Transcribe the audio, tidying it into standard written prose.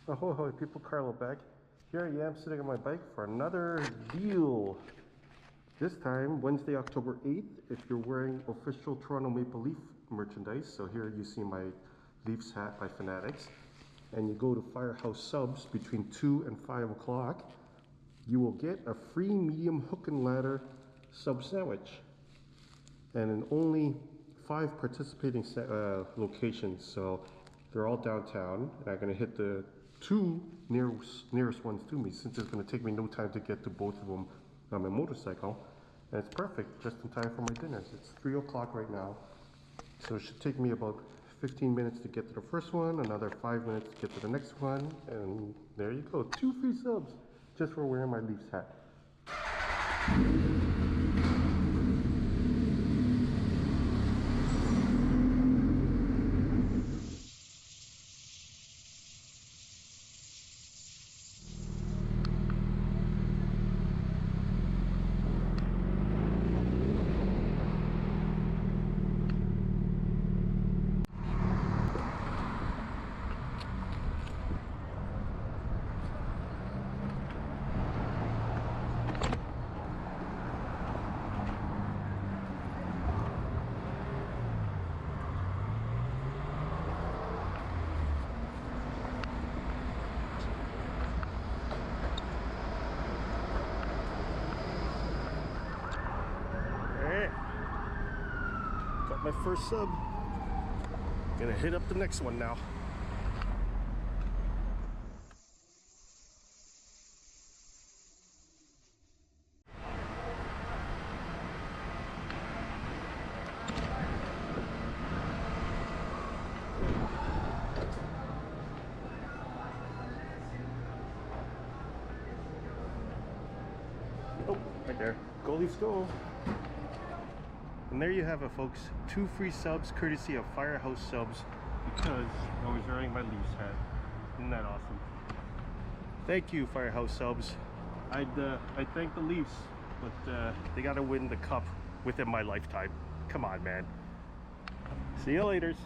Ahoy, people, Carlo back. Here I am sitting on my bike for another deal. This time, Wednesday, October 8th, if you're wearing official Toronto Maple Leaf merchandise. So here you see my Leafs hat by Fanatics. And you go to Firehouse Subs between 2 and 5 o'clock. You will get a free medium hook and ladder sub sandwich. And in only 5 participating locations. So they're all downtown. And I'm going to hit the 2 nearest ones to me, since it's going to take me no time to get to both of them on my motorcycle. And it's perfect, just in time for my dinners. It's 3 o'clock right now, so it should take me about 15 minutes to get to the first one, another 5 minutes to get to the next one, and there you go, 2 free subs just for wearing my Leafs hat. Got my first sub. Gonna hit up the next one now. Oh, right there. Go Leafs go. And there you have it, folks. 2 free subs courtesy of Firehouse Subs, because I was wearing my Leafs hat. Isn't that awesome? Thank you, Firehouse Subs. I'd thank the Leafs, but they gotta win the cup within my lifetime. Come on, man. See you laters.